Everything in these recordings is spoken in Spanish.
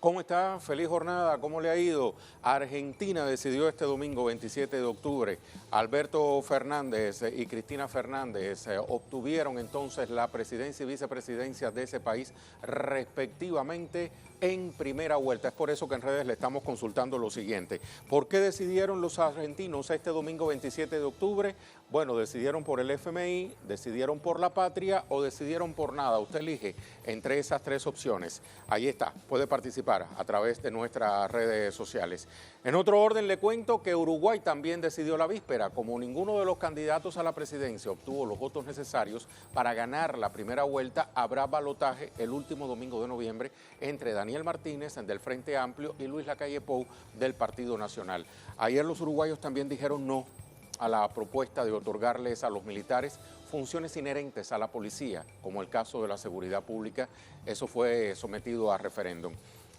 ¿Cómo está? Feliz jornada. ¿Cómo le ha ido? Argentina decidió este domingo 27 de octubre. Alberto Fernández y Cristina Fernández obtuvieron entonces la presidencia y vicepresidencia de ese país respectivamente en primera vuelta. Es por eso que en redes le estamos consultando lo siguiente. ¿Por qué decidieron los argentinos este domingo 27 de octubre? Bueno, decidieron por el FMI, decidieron por la patria o decidieron por nada. Usted elige entre esas tres opciones. Ahí está, puede participar a través de nuestras redes sociales. En otro orden le cuento que Uruguay también decidió la víspera. Como ninguno de los candidatos a la presidencia obtuvo los votos necesarios para ganar la primera vuelta, habrá balotaje el último domingo de noviembre entre Daniel Martínez del Frente Amplio y Luis Lacalle Pou del Partido Nacional. Ayer los uruguayos también dijeron no a la propuesta de otorgarles a los militares funciones inherentes a la policía, como el caso de la seguridad pública. Eso fue sometido a referéndum.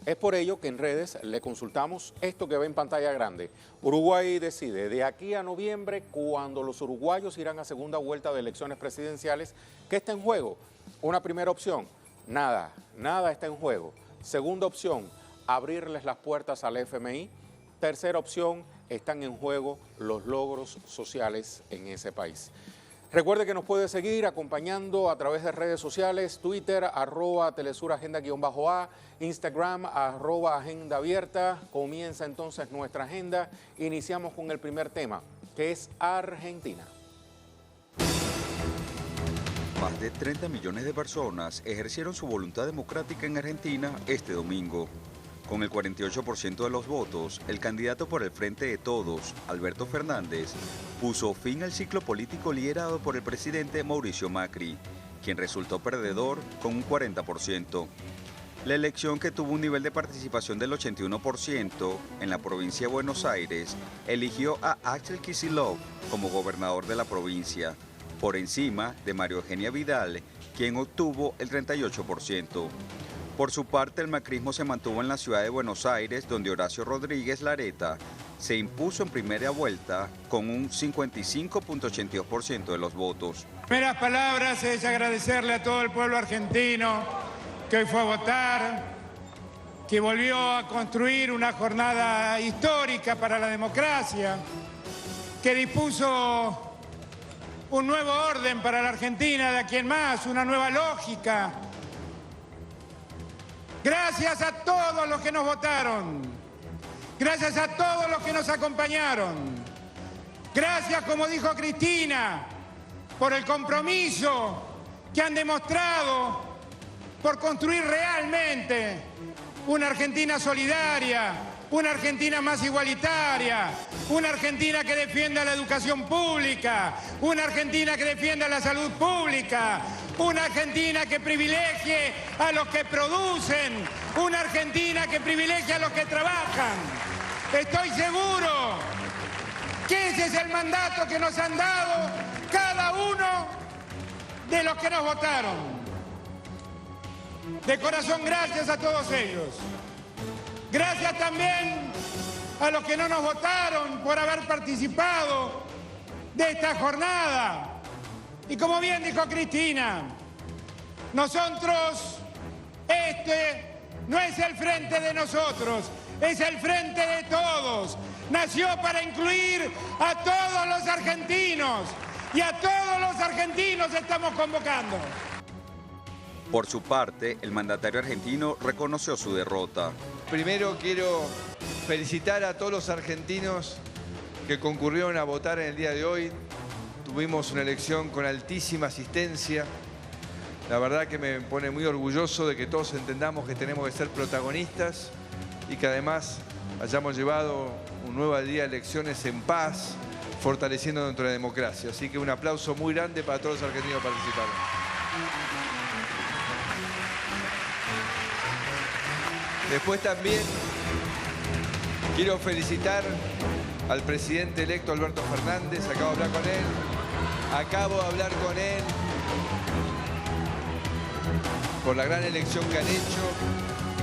Es por ello que en redes le consultamos esto que ve en pantalla grande. Uruguay decide de aquí a noviembre, cuando los uruguayos irán a segunda vuelta de elecciones presidenciales, ¿qué está en juego? Una primera opción, nada está en juego. Segunda opción, abrirles las puertas al FMI. Tercera opción, están en juego los logros sociales en ese país. Recuerde que nos puede seguir acompañando a través de redes sociales, Twitter, @telesuragenda_A, Instagram, @agenda abierta. Comienza entonces nuestra agenda. Iniciamos con el primer tema, que es Argentina. Más de 30 millones de personas ejercieron su voluntad democrática en Argentina este domingo. Con el 48% de los votos, el candidato por el Frente de Todos, Alberto Fernández, puso fin al ciclo político liderado por el presidente Mauricio Macri, quien resultó perdedor con un 40%. La elección, que tuvo un nivel de participación del 81% en la provincia de Buenos Aires, eligió a Axel Kicillof como gobernador de la provincia, por encima de María Eugenia Vidal, quien obtuvo el 38%. Por su parte, el macrismo se mantuvo en la ciudad de Buenos Aires, donde Horacio Rodríguez Larreta se impuso en primera vuelta con un 55.82% de los votos. Primeras palabras es agradecerle a todo el pueblo argentino que hoy fue a votar, que volvió a construir una jornada histórica para la democracia, que dispuso un nuevo orden para la Argentina de aquí en más, una nueva lógica. Gracias a todos los que nos votaron, gracias a todos los que nos acompañaron, gracias, como dijo Cristina, por el compromiso que han demostrado por construir realmente una Argentina solidaria, una Argentina más igualitaria, una Argentina que defienda la educación pública, una Argentina que defienda la salud pública, una Argentina que privilegie a los que producen, una Argentina que privilegie a los que trabajan. Estoy seguro que ese es el mandato que nos han dado cada uno de los que nos votaron. De corazón, gracias a todos ellos. Gracias también a los que no nos votaron por haber participado de esta jornada. Y como bien dijo Cristina, nosotros, este no es el frente de nosotros, es el frente de todos. Nació para incluir a todos los argentinos y a todos los argentinos estamos convocando. Por su parte, el mandatario argentino reconoció su derrota. Primero quiero felicitar a todos los argentinos que concurrieron a votar en el día de hoy. Tuvimos una elección con altísima asistencia. La verdad que me pone muy orgulloso de que todos entendamos que tenemos que ser protagonistas y que además hayamos llevado un nuevo día de elecciones en paz, fortaleciendo nuestra democracia. Así que un aplauso muy grande para todos los argentinos que participaron. Después también quiero felicitar al presidente electo Alberto Fernández. Acabo de hablar con él por la gran elección que han hecho.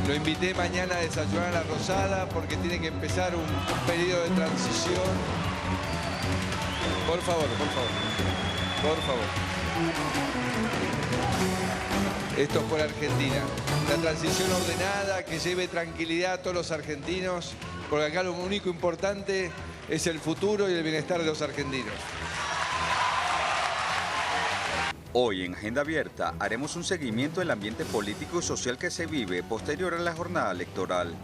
Lo invité mañana a desayunar a La Rosada porque tiene que empezar un periodo de transición. Por favor, por favor. Por favor. Esto es por Argentina. La transición ordenada que lleve tranquilidad a todos los argentinos, porque acá lo único importante es el futuro y el bienestar de los argentinos. Hoy en Agenda Abierta haremos un seguimiento del ambiente político y social que se vive posterior a la jornada electoral.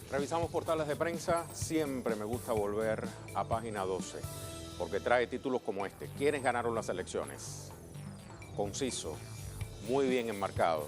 Revisamos portales de prensa. Siempre me gusta volver a Página 12, porque trae títulos como este. ¿Quiénes ganaron las elecciones? Conciso, muy bien enmarcado.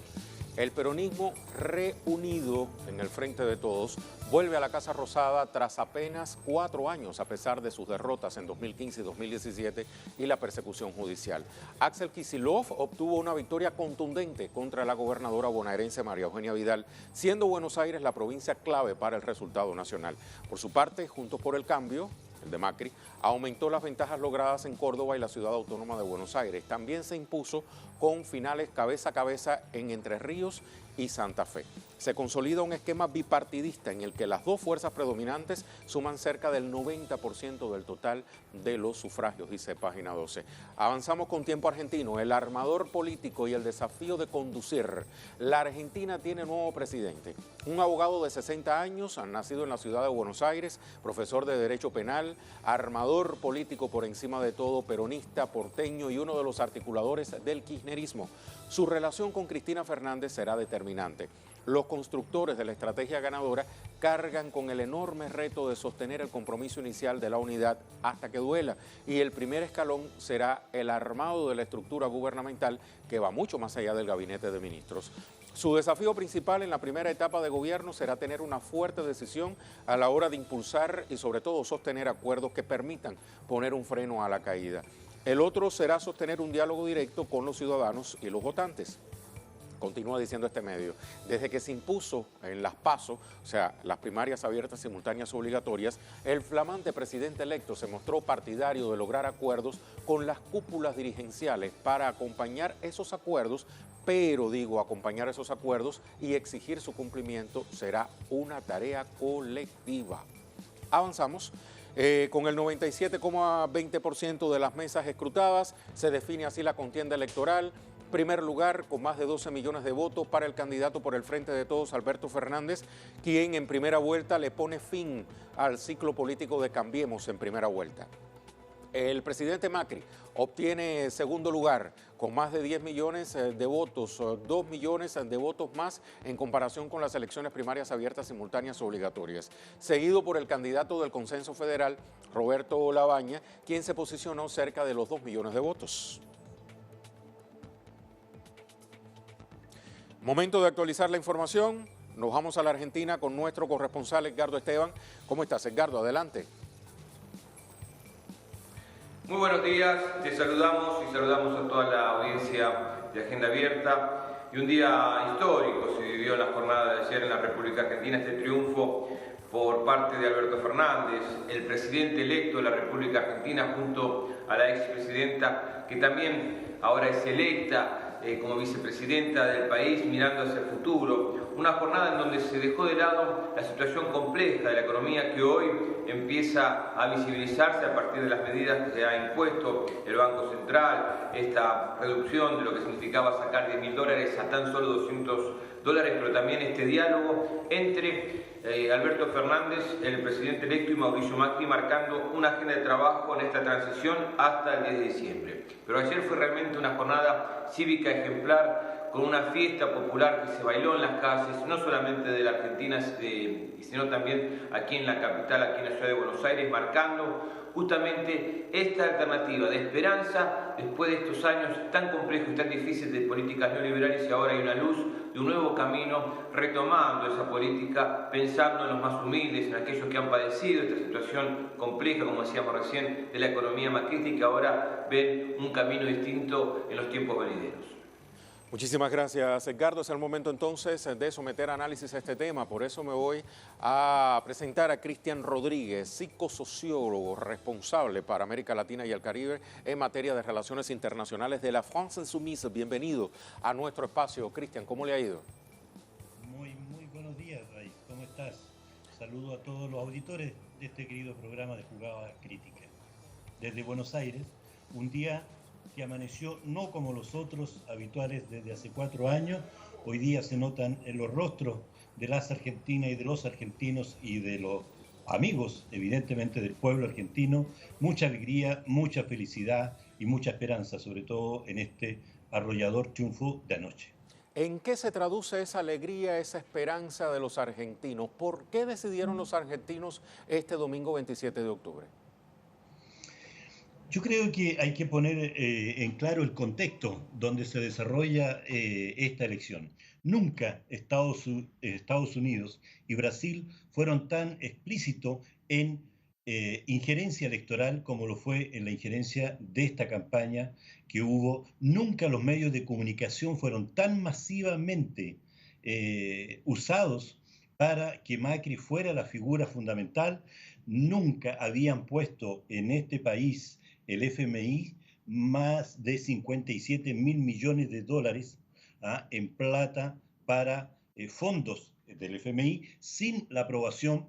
El peronismo reunido en el frente de todos vuelve a la Casa Rosada tras apenas 4 años, a pesar de sus derrotas en 2015 y 2017 y la persecución judicial. Axel Kicillof obtuvo una victoria contundente contra la gobernadora bonaerense María Eugenia Vidal, siendo Buenos Aires la provincia clave para el resultado nacional. Por su parte, Juntos por el Cambio, el de Macri, aumentó las ventajas logradas en Córdoba y la ciudad autónoma de Buenos Aires. También se impuso con finales cabeza a cabeza en Entre Ríos y Santa Fe. Se consolida un esquema bipartidista en el que las dos fuerzas predominantes suman cerca del 90% del total de los sufragios, dice Página 12. Avanzamos con Tiempo Argentino, el armador político y el desafío de conducir. La Argentina tiene nuevo presidente, un abogado de 60 años, nacido en la ciudad de Buenos Aires, profesor de Derecho Penal, armador político por encima de todo, peronista, porteño y uno de los articuladores del kirchnerismo. Su relación con Cristina Fernández será determinante. Los constructores de la estrategia ganadora cargan con el enorme reto de sostener el compromiso inicial de la unidad hasta que duela, y el primer escalón será el armado de la estructura gubernamental que va mucho más allá del gabinete de ministros. Su desafío principal en la primera etapa de gobierno será tener una fuerte decisión a la hora de impulsar y sobre todo sostener acuerdos que permitan poner un freno a la caída. El otro será sostener un diálogo directo con los ciudadanos y los votantes. Continúa diciendo este medio, desde que se impuso en las PASO, o sea, las primarias abiertas, simultáneas, obligatorias, el flamante presidente electo se mostró partidario de lograr acuerdos con las cúpulas dirigenciales para acompañar esos acuerdos, pero digo, acompañar esos acuerdos y exigir su cumplimiento será una tarea colectiva. Avanzamos. Con el 97,20% de las mesas escrutadas, se define así la contienda electoral. Primer lugar, con más de 12 millones de votos para el candidato por el Frente de Todos, Alberto Fernández, quien en primera vuelta le pone fin al ciclo político de Cambiemos en primera vuelta. El presidente Macri obtiene segundo lugar con más de 10 millones de votos, 2 millones de votos más en comparación con las elecciones primarias abiertas, simultáneas, obligatorias. Seguido por el candidato del Consenso Federal, Roberto Labaña, quien se posicionó cerca de los 2 millones de votos. Momento de actualizar la información. Nos vamos a la Argentina con nuestro corresponsal Edgardo Esteban. ¿Cómo estás, Edgardo? Adelante. Muy buenos días, te saludamos y saludamos a toda la audiencia de Agenda Abierta. Y un día histórico se vivió en la jornada de ayer en la República Argentina, este triunfo por parte de Alberto Fernández, el presidente electo de la República Argentina, junto a la expresidenta, que también ahora es electa como vicepresidenta del país, mirando hacia el futuro. Una jornada en donde se dejó de lado la situación compleja de la economía que hoy empieza a visibilizarse a partir de las medidas que se ha impuesto el Banco Central, esta reducción de lo que significaba sacar $10.000 a tan solo $200, pero también este diálogo entre Alberto Fernández, el presidente electo, y Mauricio Macri, marcando una agenda de trabajo en esta transición hasta el 10 de diciembre. Pero ayer fue realmente una jornada cívica ejemplar, con una fiesta popular que se bailó en las calles, no solamente de la Argentina, sino también aquí en la capital, aquí en la ciudad de Buenos Aires, marcando justamente esta alternativa de esperanza después de estos años tan complejos y tan difíciles de políticas neoliberales, y ahora hay una luz de un nuevo camino, retomando esa política, pensando en los más humildes, en aquellos que han padecido esta situación compleja, como decíamos recién, de la economía macrista, y que ahora ven un camino distinto en los tiempos venideros. Muchísimas gracias, Edgardo. Es el momento entonces de someter análisis a este tema. Por eso me voy a presentar a Cristian Rodríguez, psicosociólogo responsable para América Latina y el Caribe en materia de relaciones internacionales de la France Insoumise. Bienvenido a nuestro espacio. Cristian, ¿cómo le ha ido? Muy buenos días, Raiz. ¿Cómo estás? Saludo a todos los auditores de este querido programa de Jugada Crítica. Desde Buenos Aires, Un día que amaneció no como los otros habituales desde hace 4 años. Hoy día se notan en los rostros de las argentinas y de los argentinos y de los amigos, evidentemente, del pueblo argentino, mucha alegría, mucha felicidad y mucha esperanza, sobre todo en este arrollador triunfo de anoche. ¿En qué se traduce esa alegría, esa esperanza de los argentinos? ¿Por qué decidieron los argentinos este domingo 27 de octubre? Yo creo que hay que poner en claro el contexto donde se desarrolla esta elección. Nunca Estados Unidos y Brasil fueron tan explícitos en injerencia electoral como lo fue en la injerencia de esta campaña que hubo. Nunca los medios de comunicación fueron tan masivamente usados para que Macri fuera la figura fundamental. Nunca habían puesto en este país el FMI más de 57 mil millones de dólares en plata para fondos del FMI sin la aprobación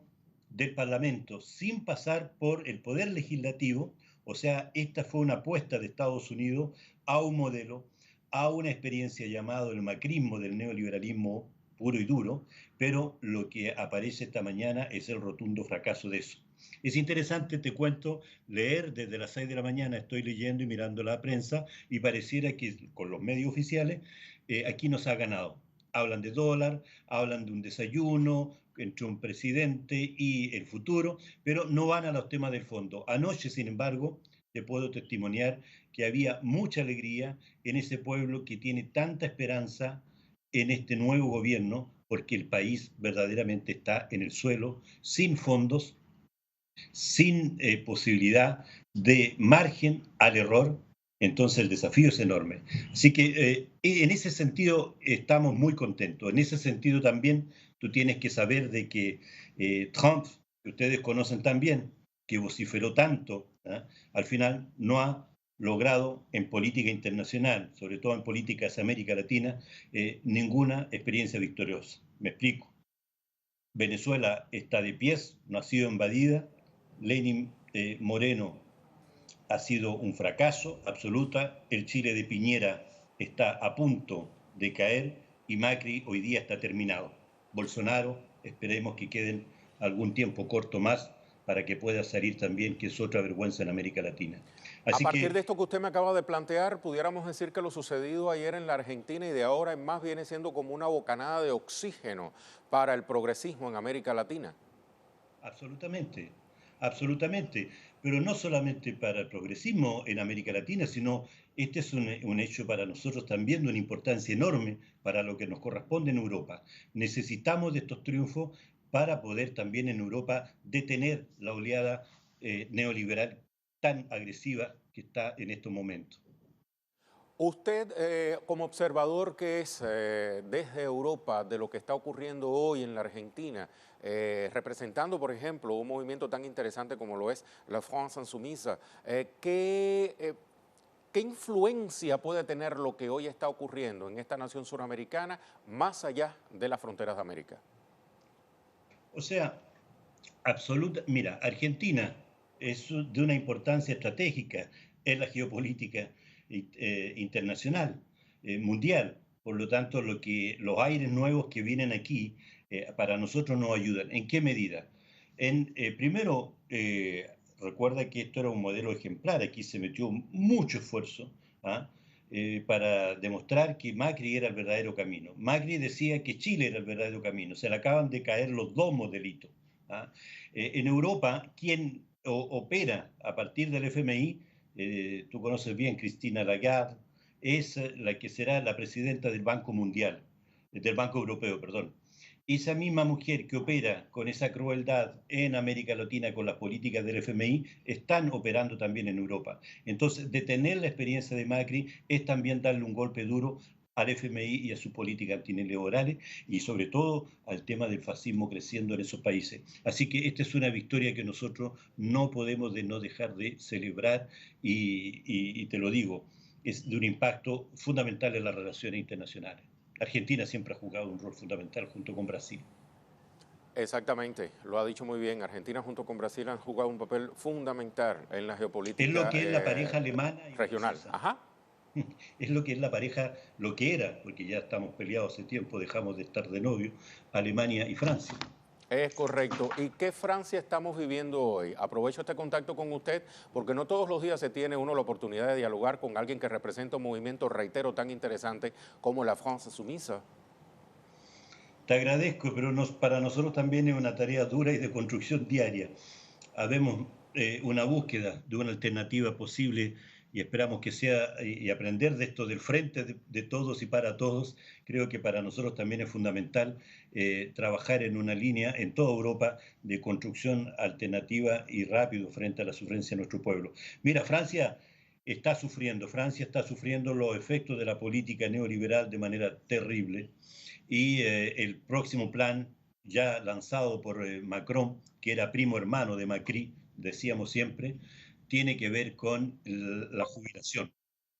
del Parlamento, sin pasar por el Poder Legislativo. O sea, esta fue una apuesta de Estados Unidos a un modelo, a una experiencia llamado el macrismo del neoliberalismo puro y duro, pero lo que aparece esta mañana es el rotundo fracaso de eso. Es interesante, te cuento, leer desde las 6 de la mañana, estoy leyendo y mirando la prensa, y pareciera que con los medios oficiales aquí nos ha ganado. Hablan de dólar, hablan de un desayuno entre un presidente y el futuro, pero no van a los temas del fondo. Anoche, sin embargo, te puedo testimoniar que había mucha alegría en ese pueblo que tiene tanta esperanza en este nuevo gobierno, porque el país verdaderamente está en el suelo, sin fondos, sin posibilidad de margen al error. Entonces el desafío es enorme. Así que en ese sentido estamos muy contentos. En ese sentido también tú tienes que saber de que Trump, que ustedes conocen también, que vociferó tanto, al final no ha logrado en política internacional, sobre todo en políticas de América Latina, ninguna experiencia victoriosa. Me explico. Venezuela está de pies, no ha sido invadida. Lenin Moreno ha sido un fracaso absoluta. El Chile de Piñera está a punto de caer y Macri hoy día está terminado. Bolsonaro, esperemos que queden algún tiempo corto más para que pueda salir también, que es otra vergüenza en América Latina. Así a partir de esto que usted me acaba de plantear, pudiéramos decir que lo sucedido ayer en la Argentina y de ahora en más viene siendo como una bocanada de oxígeno para el progresismo en América Latina. Absolutamente, absolutamente, pero no solamente para el progresismo en América Latina, sino este es un hecho para nosotros también de una importancia enorme para lo que nos corresponde en Europa. Necesitamos de estos triunfos para poder también en Europa detener la oleada neoliberal tan agresiva que está en estos momentos. Usted, como observador que es desde Europa de lo que está ocurriendo hoy en la Argentina, representando, por ejemplo, un movimiento tan interesante como lo es la France Insoumise, ¿qué influencia puede tener lo que hoy está ocurriendo en esta nación suramericana más allá de las fronteras de América? O sea, mira, Argentina es de una importancia estratégica en la geopolítica internacional, mundial. Por lo tanto, los aires nuevos que vienen aquí para nosotros nos ayudan. ¿En qué medida? Primero, recuerda que esto era un modelo ejemplar. Aquí se metió mucho esfuerzo para demostrar que Macri era el verdadero camino. Macri decía que Chile era el verdadero camino. Se le acaban de caer los dos modelitos. En Europa, quien opera a partir del FMI, tú conoces bien, Christine Lagarde, es la que será la presidenta del Banco Mundial, del Banco Europeo, perdón. Esa misma mujer que opera con esa crueldad en América Latina con las políticas del FMI, están operando también en Europa. Entonces, detener la experiencia de Macri es también darle un golpe duro al FMI y a su política antineoliberales y sobre todo al tema del fascismo creciendo en esos países. Así que esta es una victoria que nosotros no podemos no dejar de celebrar y te lo digo, es de un impacto fundamental en las relaciones internacionales. Argentina siempre ha jugado un rol fundamental junto con Brasil. Exactamente, lo ha dicho muy bien. Argentina junto con Brasil han jugado un papel fundamental en la Es geopolítica lo que es la pareja alemana y regional. francesa. Ajá. Es lo que es la pareja, lo que era, porque ya estamos peleados hace tiempo, dejamos de estar de novio, Alemania y Francia. Es correcto. ¿Y qué Francia estamos viviendo hoy? Aprovecho este contacto con usted porque no todos los días se tiene uno la oportunidad de dialogar con alguien que representa un movimiento, reitero, tan interesante como la France Insoumise. Te agradezco, pero para nosotros también es una tarea dura y de construcción diaria. Habemos una búsqueda de una alternativa posible y esperamos que sea, y aprender de esto del frente de todos y para todos. Creo que para nosotros también es fundamental trabajar en una línea en toda Europa de construcción alternativa y rápido frente a la sufrencia de nuestro pueblo. Mira, Francia está sufriendo los efectos de la política neoliberal de manera terrible y el próximo plan ya lanzado por Macron, que era primo hermano de Macri, decíamos siempre, tiene que ver con la jubilación.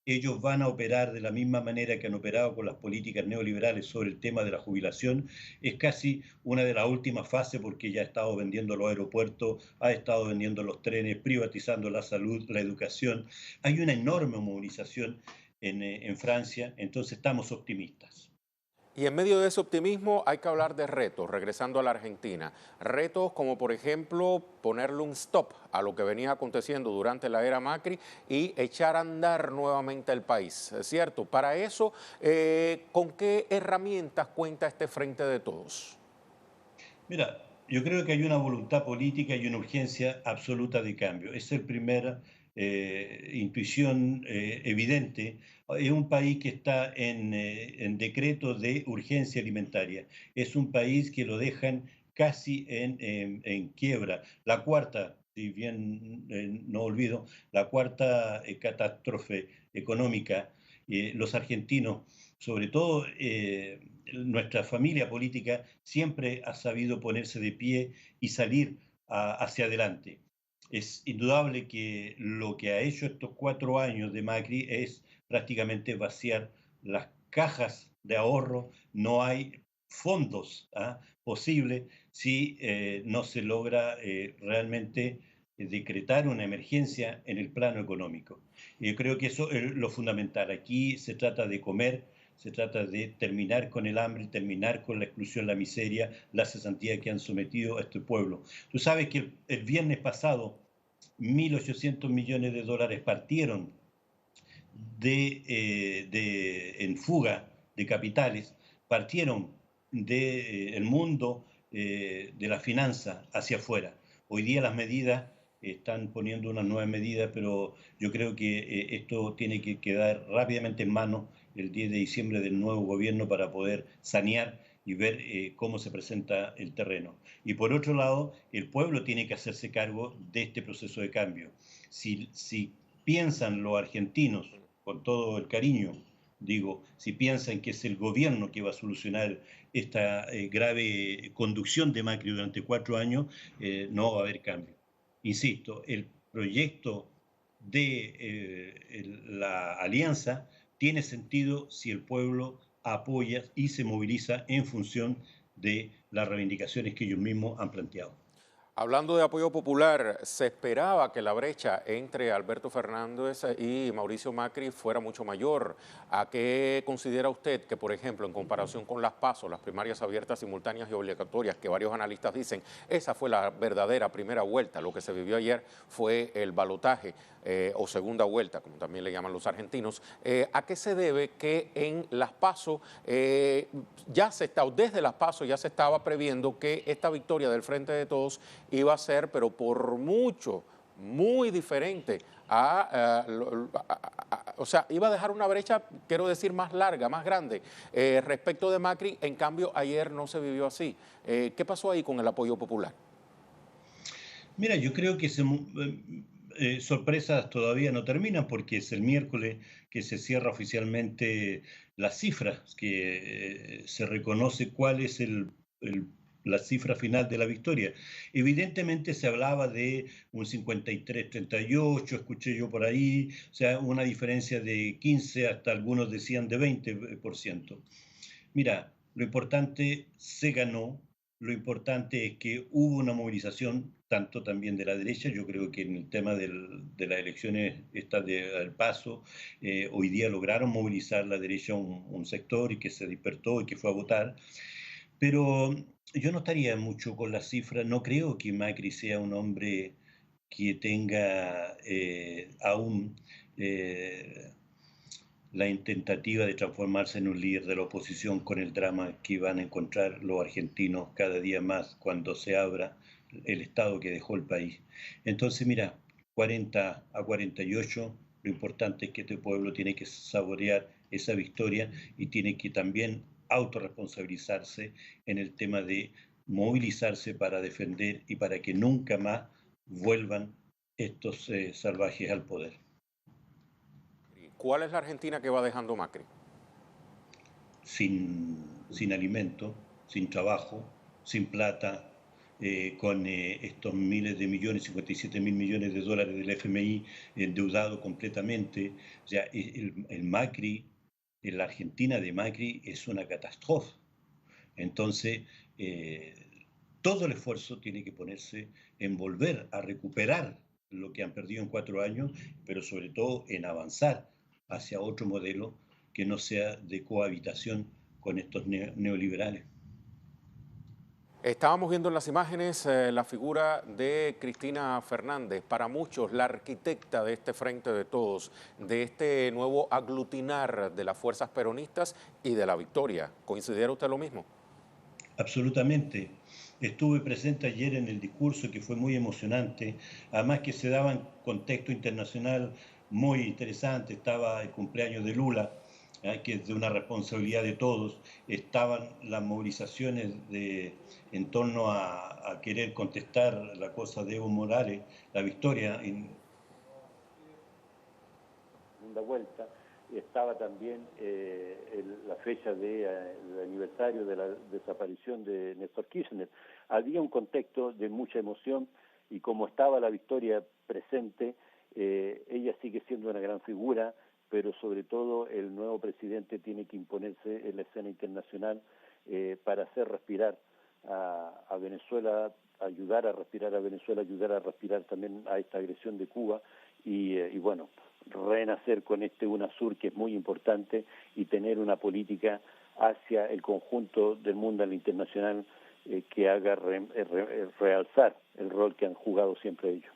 Ellos van a operar de la misma manera que han operado con las políticas neoliberales sobre el tema de la jubilación. Es casi una de las últimas fases porque ya ha estado vendiendo los aeropuertos, ha estado vendiendo los trenes, privatizando la salud, la educación. Hay una enorme movilización en Francia, entonces estamos optimistas. Y en medio de ese optimismo hay que hablar de retos, regresando a la Argentina. Retos como, por ejemplo, ponerle un stop a lo que venía aconteciendo durante la era Macri y echar a andar nuevamente el país, ¿es cierto? Para eso, ¿con qué herramientas cuenta este Frente de Todos? Mira, yo creo que hay una voluntad política y una urgencia absoluta de cambio. Es la primera intuición evidente. Es un país que está en decreto de urgencia alimentaria. Es un país que lo dejan casi en quiebra. La cuarta, si bien no olvido, la cuarta catástrofe económica. Los argentinos, sobre todo nuestra familia política, siempre ha sabido ponerse de pie y salir hacia adelante. Es indudable que lo que ha hecho estos 4 años de Macri es prácticamente vaciar las cajas de ahorro. No hay fondos posibles si no se logra realmente decretar una emergencia en el plano económico. Yo creo que eso es lo fundamental. Aquí se trata de comer, se trata de terminar con el hambre, terminar con la exclusión, la miseria, la cesantía que han sometido a este pueblo. Tú sabes que el viernes pasado 1.800 millones de dólares partieron en fuga de capitales, partieron del mundo de la finanza hacia afuera. Hoy día las medidas están poniendo unas nuevas medidas, pero yo creo que esto tiene que quedar rápidamente en manos el 10 de diciembre del nuevo gobierno para poder sanear y ver cómo se presenta el terreno. Y por otro lado, el pueblo tiene que hacerse cargo de este proceso de cambio. Si piensan los argentinos, con todo el cariño, digo, si piensan que es el gobierno que va a solucionar esta grave conducción de Macri durante 4 años, no va a haber cambio. Insisto, el proyecto de la alianza tiene sentido si el pueblo apoya y se moviliza en función de las reivindicaciones que ellos mismos han planteado. Hablando de apoyo popular, se esperaba que la brecha entre Alberto Fernández y Mauricio Macri fuera mucho mayor. ¿A qué considera usted que, por ejemplo, en comparación con las PASO, las primarias abiertas, simultáneas y obligatorias, que varios analistas dicen, esa fue la verdadera primera vuelta, lo que se vivió ayer fue el balotaje o segunda vuelta, como también le llaman los argentinos? ¿A qué se debe que en las PASO desde las PASO ya se estaba previendo que esta victoria del Frente de Todos iba a ser, pero por mucho, muy diferente o sea, iba a dejar una brecha, quiero decir, más larga, más grande respecto de Macri? En cambio, ayer no se vivió así. ¿Qué pasó ahí con el apoyo popular? Mira, yo creo que sorpresas todavía no terminan porque es el miércoles que se cierra oficialmente las cifras, que se reconoce cuál es la cifra final de la victoria. Evidentemente se hablaba de un 53-38, escuché yo por ahí, o sea, una diferencia de 15, hasta algunos decían de 20%. Mira, lo importante se ganó, Lo importante es que hubo una movilización tanto también de la derecha. Yo creo que en el tema de las elecciones del Paso, hoy día lograron movilizar la derecha un sector y que se despertó y que fue a votar. Pero yo no estaría mucho con las cifras. No creo que Macri sea un hombre que tenga aún la intentativa de transformarse en un líder de la oposición, con el drama que van a encontrar los argentinos cada día más cuando se abra el estado que dejó el país. Entonces, mira, 40 a 48, lo importante es que este pueblo tiene que saborear esa victoria y tiene que también autorresponsabilizarse en el tema de movilizarse para defender y para que nunca más vuelvan estos salvajes al poder. ¿Cuál es la Argentina que va dejando Macri? Sin alimento, sin trabajo, sin plata, con estos miles de millones, 57.000 millones de dólares del FMI endeudado completamente. O sea, el Macri, la Argentina de Macri es una catástrofe. Entonces, todo el esfuerzo tiene que ponerse en volver a recuperar lo que han perdido en 4 años, pero sobre todo en avanzar hacia otro modelo que no sea de cohabitación con estos neoliberales. Estábamos viendo en las imágenes la figura de Cristina Fernández, para muchos la arquitecta de este Frente de Todos, de este nuevo aglutinar de las fuerzas peronistas y de la victoria. ¿Considera usted lo mismo? Absolutamente. Estuve presente ayer en el discurso, que fue muy emocionante, además que se daba en contexto internacional muy interesante. Estaba el cumpleaños de Lula, que es de una responsabilidad de todos. Estaban las movilizaciones en torno a querer contestar la cosa de Evo Morales, la victoria en segunda vuelta. Estaba también la fecha del aniversario de la desaparición de Néstor Kirchner. Había un contexto de mucha emoción, y como estaba la victoria presente, ella sigue siendo una gran figura, pero sobre todo el nuevo presidente tiene que imponerse en la escena internacional para hacer respirar a Venezuela, ayudar a respirar a Venezuela, ayudar a respirar también a esta agresión de Cuba y bueno, renacer con este UNASUR, que es muy importante, y tener una política hacia el conjunto del mundo al internacional que haga realzar el rol que han jugado siempre ellos.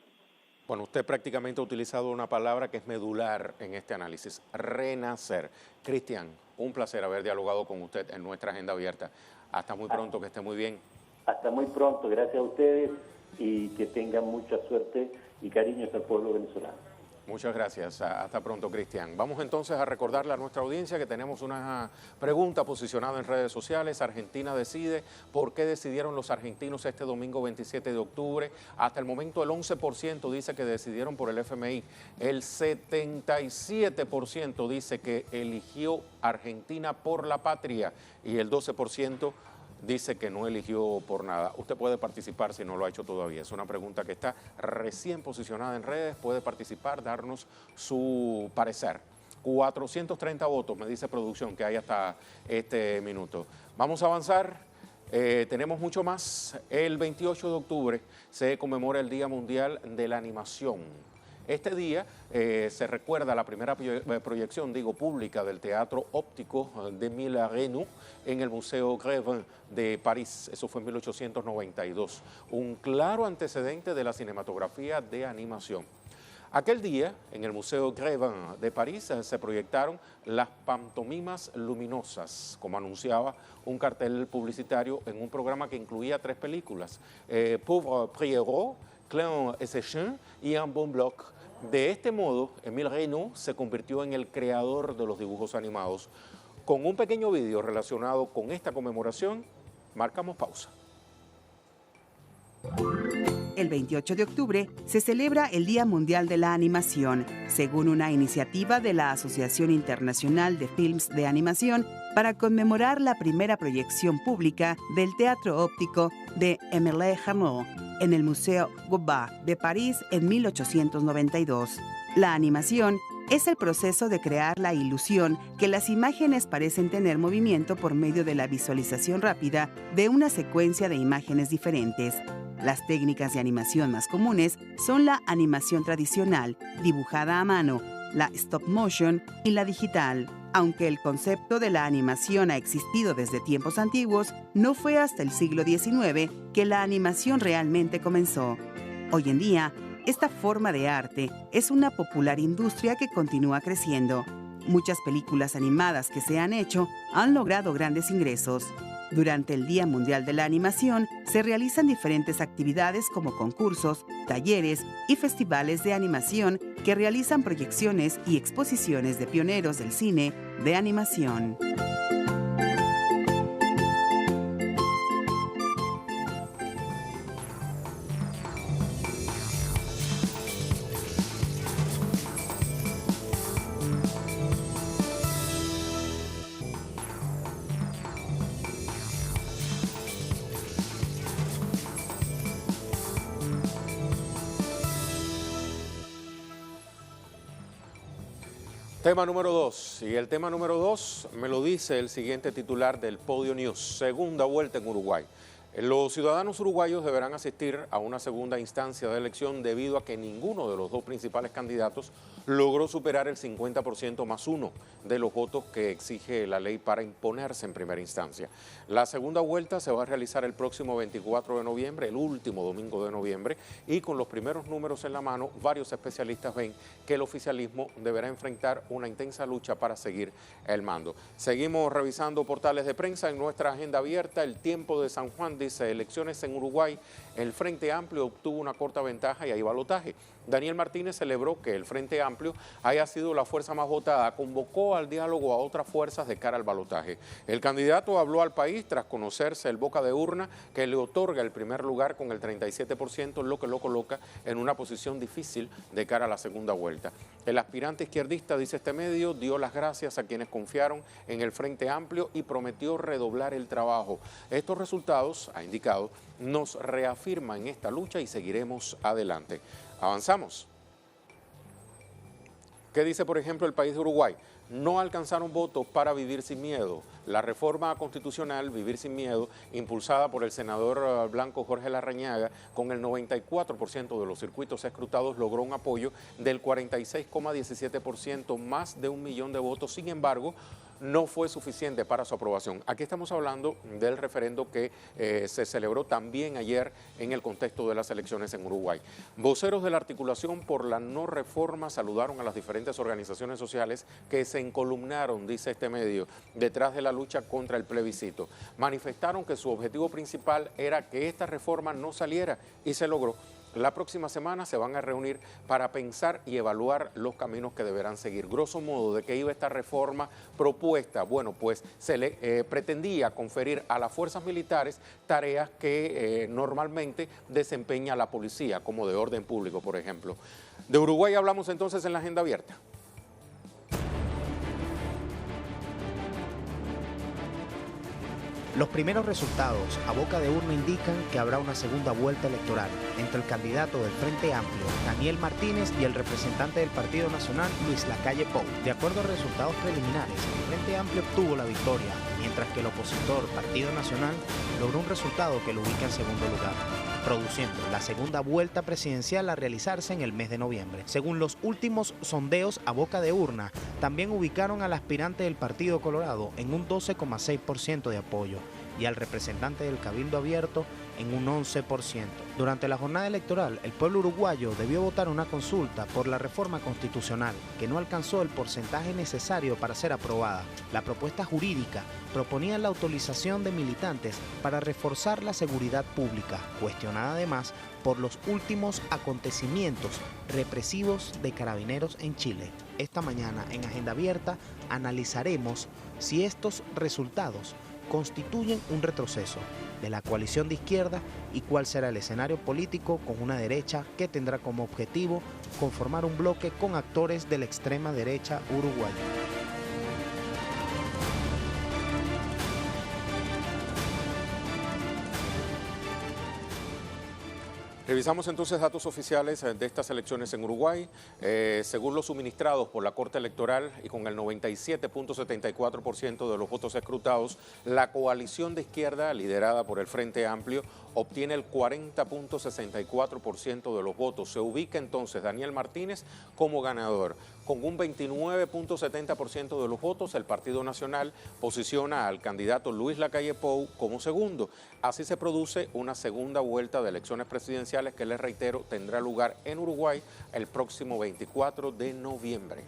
Bueno, usted prácticamente ha utilizado una palabra que es medular en este análisis: renacer. Cristian, un placer haber dialogado con usted en nuestra Agenda Abierta. Hasta muy pronto, que esté muy bien. Hasta muy pronto, gracias a ustedes, y que tengan mucha suerte y cariños al pueblo venezolano. Muchas gracias. Hasta pronto, Cristian. Vamos entonces a recordarle a nuestra audiencia que tenemos una pregunta posicionada en redes sociales. Argentina decide. ¿Por qué decidieron los argentinos este domingo 27 de octubre? Hasta el momento el 11% dice que decidieron por el FMI. El 77% dice que eligió Argentina por la patria y el 12% dice que no eligió por nada. Usted puede participar si no lo ha hecho todavía. Es una pregunta que está recién posicionada en redes. Puede participar, darnos su parecer. 430 votos, me dice producción, que hay hasta este minuto. Vamos a avanzar. Tenemos mucho más. El 28 de octubre se conmemora el Día Mundial de la Animación. Este día se recuerda la primera proyección, pública del Teatro Óptico de Émile Reynaud en el Museo Grévin de París. Eso fue en 1892, un claro antecedente de la cinematografía de animación. Aquel día, en el Museo Grévin de París, se proyectaron las pantomimas luminosas, como anunciaba un cartel publicitario en un programa que incluía 3 películas: Pauvre Pierrot, Cléon et ses chiens y Un bon bloc. De este modo, Émile Reynaud se convirtió en el creador de los dibujos animados. Con un pequeño vídeo relacionado con esta conmemoración, marcamos pausa. El 28 de octubre se celebra el Día Mundial de la Animación, según una iniciativa de la Asociación Internacional de Films de Animación, para conmemorar la primera proyección pública del Teatro Óptico de Émile Reynaud en el Museo Gobert de París en 1892. La animación es el proceso de crear la ilusión que las imágenes parecen tener movimiento por medio de la visualización rápida de una secuencia de imágenes diferentes. Las técnicas de animación más comunes son la animación tradicional, dibujada a mano, la stop motion y la digital. Aunque el concepto de la animación ha existido desde tiempos antiguos, no fue hasta el siglo XIX que la animación realmente comenzó. Hoy en día, esta forma de arte es una popular industria que continúa creciendo. Muchas películas animadas que se han hecho han logrado grandes ingresos. Durante el Día Mundial de la Animación se realizan diferentes actividades como concursos, talleres y festivales de animación que realizan proyecciones y exposiciones de pioneros del cine de animación. Tema número 2, y el tema número 2 me lo dice el siguiente titular del Podio News: segunda vuelta en Uruguay. Los ciudadanos uruguayos deberán asistir a una segunda instancia de elección debido a que ninguno de los dos principales candidatos logró superar el 50% más uno de los votos que exige la ley para imponerse en primera instancia. La segunda vuelta se va a realizar el próximo 24 de noviembre, el último domingo de noviembre, y con los primeros números en la mano, varios especialistas ven que el oficialismo deberá enfrentar una intensa lucha para seguir el mando. Seguimos revisando portales de prensa en nuestra agenda abierta. El Tiempo de San Juan dice: elecciones en Uruguay, el Frente Amplio obtuvo una corta ventaja y hay balotaje. Daniel Martínez celebró que el Frente Amplio haya sido la fuerza más votada, convocó al diálogo a otras fuerzas de cara al balotaje. El candidato habló al país tras conocerse el boca de urna que le otorga el primer lugar con el 37%, lo que lo coloca en una posición difícil de cara a la segunda vuelta. El aspirante izquierdista, dice este medio, dio las gracias a quienes confiaron en el Frente Amplio y prometió redoblar el trabajo. Estos resultados, ha indicado, nos reafirman en esta lucha y seguiremos adelante. Avanzamos. ¿Qué dice, por ejemplo, el País de Uruguay? No alcanzaron votos para Vivir sin Miedo. La reforma constitucional Vivir sin Miedo, impulsada por el senador blanco Jorge Larrañaga, con el 94% de los circuitos escrutados, logró un apoyo del 46,17%, más de 1 millón de votos. Sin embargo, no fue suficiente para su aprobación. Aquí estamos hablando del referendo que se celebró también ayer en el contexto de las elecciones en Uruguay. Voceros de la Articulación por la No Reforma saludaron a las diferentes organizaciones sociales que se encolumnaron, dice este medio, detrás de la lucha contra el plebiscito. Manifestaron que su objetivo principal era que esta reforma no saliera y se logró. La próxima semana se van a reunir para pensar y evaluar los caminos que deberán seguir. Grosso modo, ¿de qué iba esta reforma propuesta? Bueno, pues se le pretendía conferir a las fuerzas militares tareas que normalmente desempeña la policía, como de orden público, por ejemplo. De Uruguay hablamos entonces en la agenda abierta. Los primeros resultados a boca de urna indican que habrá una segunda vuelta electoral entre el candidato del Frente Amplio, Daniel Martínez, y el representante del Partido Nacional, Luis Lacalle Pou. De acuerdo a resultados preliminares, el Frente Amplio obtuvo la victoria, mientras que el opositor Partido Nacional logró un resultado que lo ubica en segundo lugar, produciendo la segunda vuelta presidencial a realizarse en el mes de noviembre. Según los últimos sondeos a boca de urna, también ubicaron al aspirante del Partido Colorado en un 12,6% de apoyo y al representante del Cabildo Abierto en un 11%. Durante la jornada electoral, el pueblo uruguayo debió votar una consulta por la reforma constitucional, que no alcanzó el porcentaje necesario para ser aprobada. La propuesta jurídica proponía la autorización de militantes para reforzar la seguridad pública, cuestionada además por los últimos acontecimientos represivos de carabineros en Chile. Esta mañana, en Agenda Abierta, analizaremos si estos resultados constituyen un retroceso de la coalición de izquierda y cuál será el escenario político con una derecha que tendrá como objetivo conformar un bloque con actores de la extrema derecha uruguaya. Revisamos entonces datos oficiales de estas elecciones en Uruguay. Según los suministrados por la Corte Electoral y con el 97.74% de los votos escrutados, la coalición de izquierda, liderada por el Frente Amplio, obtiene el 40.64% de los votos. Se ubica entonces Daniel Martínez como ganador. Con un 29.70% de los votos, el Partido Nacional posiciona al candidato Luis Lacalle Pou como segundo. Así se produce una segunda vuelta de elecciones presidenciales que, les reitero, tendrá lugar en Uruguay el próximo 24 de noviembre.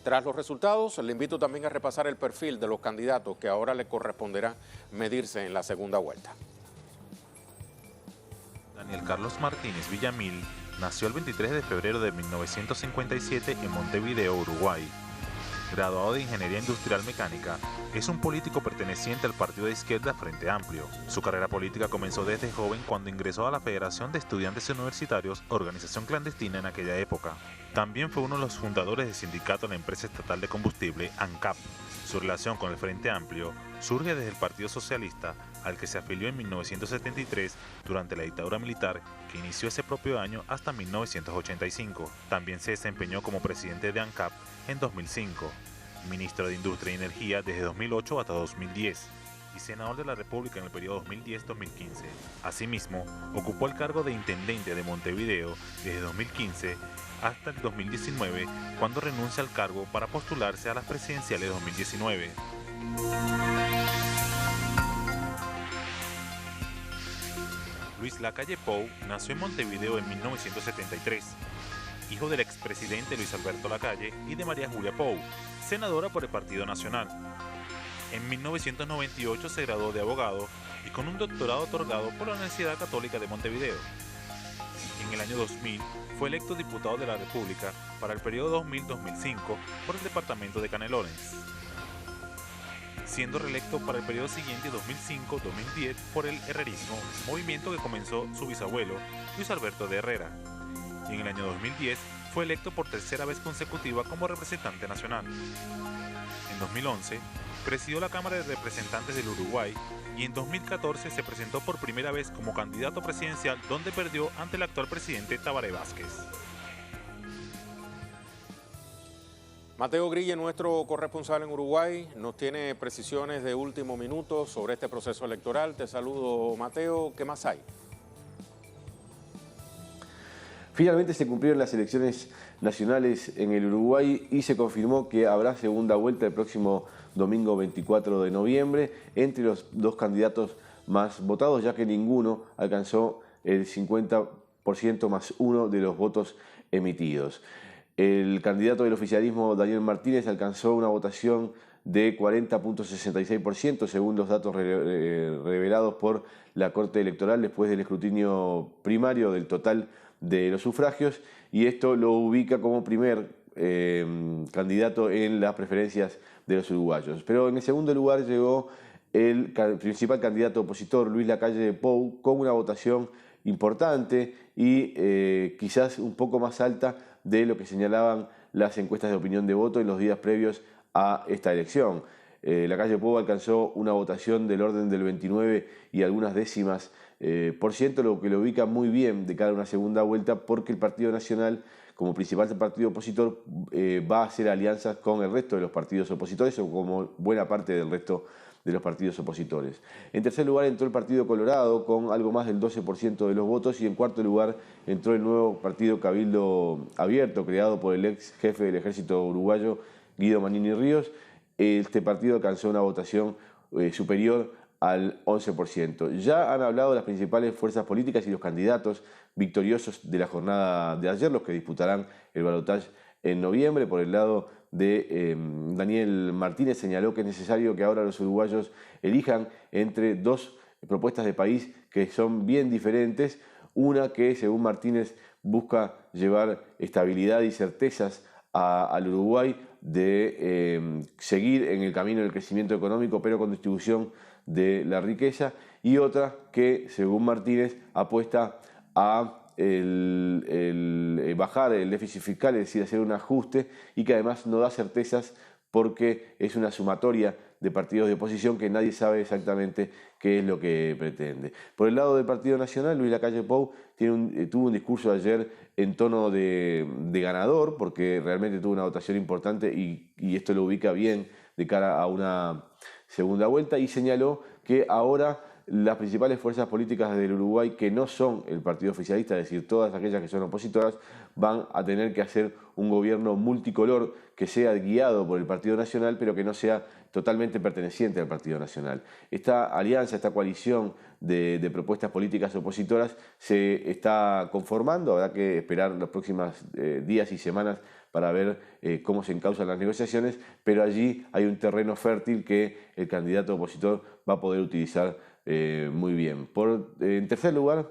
Tras los resultados, le invito también a repasar el perfil de los candidatos que ahora le corresponderá medirse en la segunda vuelta. Daniel Carlos Martínez Villamil nació el 23 de febrero de 1957 en Montevideo, Uruguay. Graduado de Ingeniería Industrial Mecánica, es un político perteneciente al partido de izquierda Frente Amplio. Su carrera política comenzó desde joven cuando ingresó a la Federación de Estudiantes Universitarios, organización clandestina en aquella época. También fue uno de los fundadores del sindicato de la empresa estatal de combustible, ANCAP. Su relación con el Frente Amplio surge desde el Partido Socialista, al que se afilió en 1973 durante la dictadura militar, que inició ese propio año hasta 1985. También se desempeñó como presidente de ANCAP en 2005, ministro de Industria y Energía desde 2008 hasta 2010 y senador de la República en el periodo 2010-2015. Asimismo, ocupó el cargo de intendente de Montevideo desde 2015 hasta el 2019, cuando renuncia al cargo para postularse a las presidenciales de 2019. Luis Lacalle Pou nació en Montevideo en 1973, hijo del expresidente Luis Alberto Lacalle y de María Julia Pou, senadora por el Partido Nacional. En 1998 se graduó de abogado y con un doctorado otorgado por la Universidad Católica de Montevideo. En el año 2000 fue electo diputado de la República para el periodo 2000-2005 por el departamento de Canelones, siendo reelecto para el periodo siguiente 2005-2010 por el herrerismo, movimiento que comenzó su bisabuelo Luis Alberto de Herrera. Y en el año 2010 fue electo por tercera vez consecutiva como representante nacional. En 2011 presidió la Cámara de Representantes del Uruguay y en 2014 se presentó por primera vez como candidato presidencial, donde perdió ante el actual presidente Tabaré Vázquez. Mateo Grille, nuestro corresponsal en Uruguay, nos tiene precisiones de último minuto sobre este proceso electoral. Te saludo, Mateo. ¿Qué más hay? Finalmente se cumplieron las elecciones nacionales en el Uruguay y se confirmó que habrá segunda vuelta el próximo domingo 24 de noviembre entre los dos candidatos más votados, ya que ninguno alcanzó el 50% más uno de los votos emitidos. El candidato del oficialismo, Daniel Martínez, alcanzó una votación de 40.66% según los datos revelados por la Corte Electoral después del escrutinio primario del total de los sufragios, y esto lo ubica como primer candidato en las preferencias de los uruguayos. Pero en el segundo lugar llegó el principal candidato opositor, Luis Lacalle Pou, con una votación importante y quizás un poco más alta de lo que señalaban las encuestas de opinión de voto en los días previos a esta elección. Lacalle Pou alcanzó una votación del orden del 29 y algunas décimas %, lo que lo ubica muy bien de cara a una segunda vuelta, porque el Partido Nacional, como principal partido opositor, va a hacer alianzas con el resto de los partidos opositores o como buena parte del resto de los partidos opositores. En tercer lugar entró el Partido Colorado con algo más del 12% de los votos, y en cuarto lugar entró el nuevo partido Cabildo Abierto, creado por el ex jefe del ejército uruguayo, Guido Manini Ríos. Este partido alcanzó una votación superior al 11%. Ya han hablado las principales fuerzas políticas y los candidatos victoriosos de la jornada de ayer, los que disputarán el balotaje en noviembre. Por el lado de Daniel Martínez, señaló que es necesario que ahora los uruguayos elijan entre dos propuestas de país que son bien diferentes. Una que, según Martínez, busca llevar estabilidad y certezas al Uruguay de seguir en el camino del crecimiento económico, pero con distribución de la riqueza, y otra que, según Martínez, apuesta a bajar el déficit fiscal, es decir, hacer un ajuste, y que además no da certezas porque es una sumatoria de partidos de oposición que nadie sabe exactamente qué es lo que pretende. Por el lado del Partido Nacional, Luis Lacalle Pou tuvo un discurso ayer en tono de ganador, porque realmente tuvo una votación importante y esto lo ubica bien de cara a una segunda vuelta, y señaló que ahora las principales fuerzas políticas del Uruguay, que no son el partido oficialista, es decir, todas aquellas que son opositoras, van a tener que hacer un gobierno multicolor que sea guiado por el Partido Nacional, pero que no sea totalmente perteneciente al Partido Nacional. Esta alianza, esta coalición de propuestas políticas opositoras se está conformando. Habrá que esperar los próximos días y semanas para ver cómo se encauzan las negociaciones, pero allí hay un terreno fértil que el candidato opositor va a poder utilizar muy bien. En tercer lugar,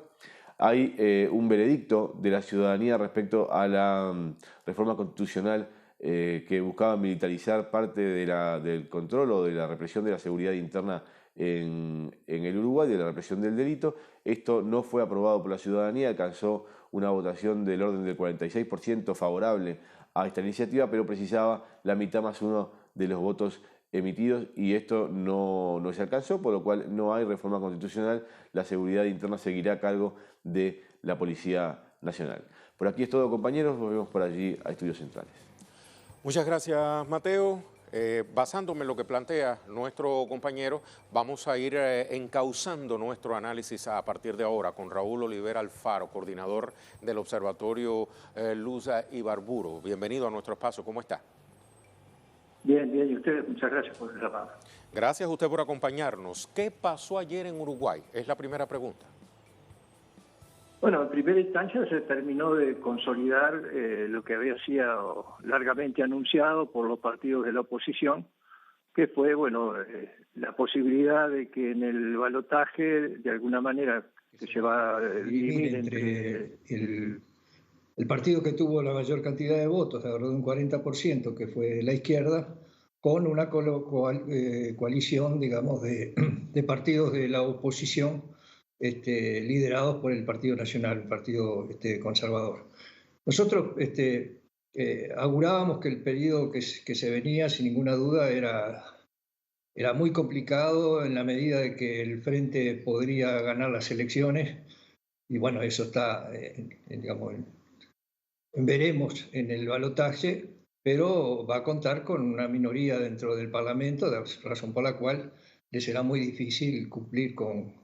hay un veredicto de la ciudadanía respecto a la reforma constitucional que buscaba militarizar parte del control o de la represión de la seguridad interna en el Uruguay, de la represión del delito. Esto no fue aprobado por la ciudadanía, alcanzó una votación del orden del 46% favorable a esta iniciativa, pero precisaba la mitad más uno de los votos emitidos y esto no se alcanzó, por lo cual no hay reforma constitucional. La seguridad interna seguirá a cargo de la Policía Nacional. Por aquí es todo, compañeros, nos vemos por allí a Estudios Centrales. Muchas gracias, Mateo. Basándome en lo que plantea nuestro compañero, vamos a ir encauzando nuestro análisis a partir de ahora con Raúl Olivera Alfaro, coordinador del Observatorio Luz Ibarburu. Bienvenido a nuestro espacio, ¿cómo está? Bien, y ustedes, muchas gracias por el llamado. Gracias a usted por acompañarnos. ¿Qué pasó ayer en Uruguay? Es la primera pregunta. Bueno, en primera instancia se terminó de consolidar lo que había sido largamente anunciado por los partidos de la oposición, que fue, la posibilidad de que en el balotaje, de alguna manera, que se va a dirimir entre el partido que tuvo la mayor cantidad de votos, alrededor de un 40%, que fue la izquierda, con una coalición, digamos, de partidos de la oposición liderados por el Partido Nacional, el Partido Conservador. Nosotros augurábamos que el periodo que se venía, sin ninguna duda, era muy complicado en la medida de que el Frente podría ganar las elecciones, y bueno, eso está, digamos, veremos en el balotaje, pero va a contar con una minoría dentro del Parlamento, razón por la cual le será muy difícil cumplir con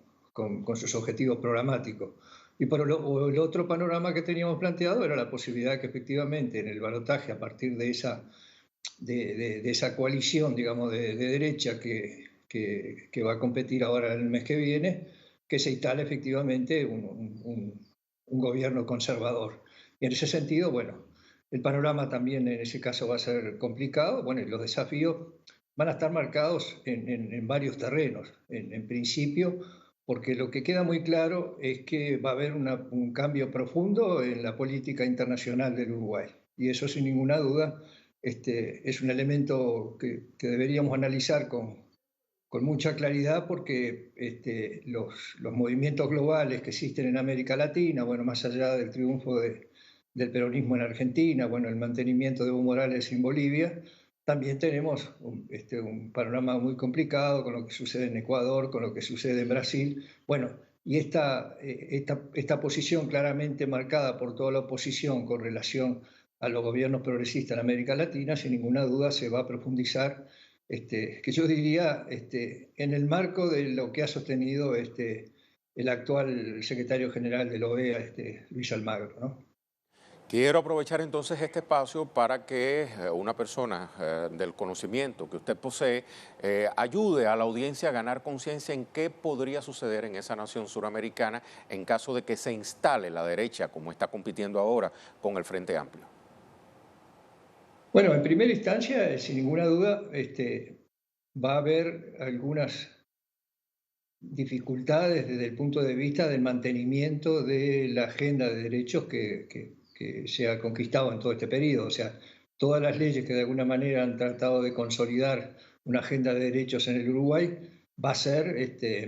sus objetivos programáticos. Y por el otro panorama que teníamos planteado era la posibilidad que efectivamente en el balotaje, a partir de esa coalición, digamos, de derecha que va a competir ahora el mes que viene, que se instale efectivamente un gobierno conservador. Y en ese sentido, el panorama también en ese caso va a ser complicado. Y los desafíos van a estar marcados en varios terrenos. En principio, porque lo que queda muy claro es que va a haber un cambio profundo en la política internacional del Uruguay. Y eso, sin ninguna duda, es un elemento que deberíamos analizar con mucha claridad, porque los movimientos globales que existen en América Latina, más allá del triunfo del peronismo en Argentina, el mantenimiento de Evo Morales en Bolivia, también tenemos un panorama muy complicado con lo que sucede en Ecuador, con lo que sucede en Brasil. Y esta posición claramente marcada por toda la oposición con relación a los gobiernos progresistas en América Latina, sin ninguna duda se va a profundizar, que yo diría, en el marco de lo que ha sostenido el actual secretario general de la OEA, Luis Almagro, ¿no? Quiero aprovechar entonces este espacio para que una persona del conocimiento que usted posee ayude a la audiencia a ganar conciencia en qué podría suceder en esa nación suramericana en caso de que se instale la derecha, como está compitiendo ahora con el Frente Amplio. En primera instancia, sin ninguna duda, va a haber algunas dificultades desde el punto de vista del mantenimiento de la agenda de derechos que se ha conquistado en todo este periodo. O sea, todas las leyes que de alguna manera han tratado de consolidar una agenda de derechos en el Uruguay va a ser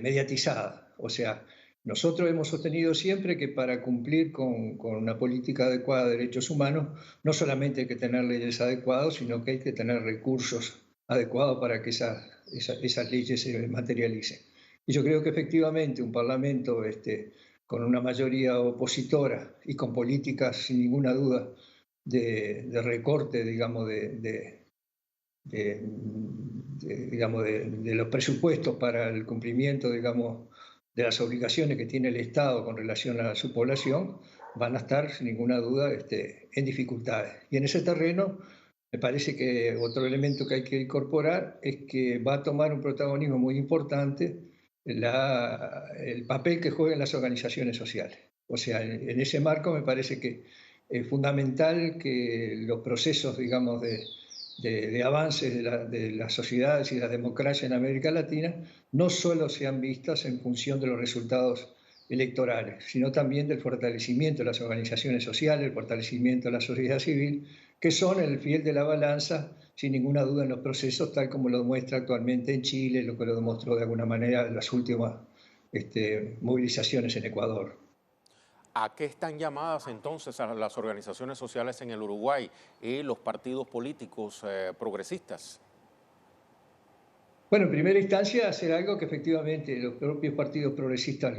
mediatizada. O sea, nosotros hemos sostenido siempre que para cumplir con una política adecuada de derechos humanos, no solamente hay que tener leyes adecuadas, sino que hay que tener recursos adecuado para que esas leyes se materialicen. Y yo creo que efectivamente un Parlamento con una mayoría opositora y con políticas sin ninguna duda de recorte, digamos, de los presupuestos para el cumplimiento, digamos, de las obligaciones que tiene el Estado con relación a su población, van a estar sin ninguna duda en dificultades. Y en ese terreno me parece que otro elemento que hay que incorporar es que va a tomar un protagonismo muy importante el papel que juegan las organizaciones sociales. O sea, en ese marco me parece que es fundamental que los procesos, digamos, de avances de las sociedades y de la democracia en América Latina no solo sean vistas en función de los resultados electorales, sino también del fortalecimiento de las organizaciones sociales, el fortalecimiento de la sociedad civil, que son el fiel de la balanza, sin ninguna duda, en los procesos, tal como lo demuestra actualmente en Chile, lo que lo demostró de alguna manera en las últimas movilizaciones en Ecuador. ¿A qué están llamadas entonces a las organizaciones sociales en el Uruguay y los partidos políticos progresistas? Bueno, en primera instancia, hacer algo que efectivamente los propios partidos progresistas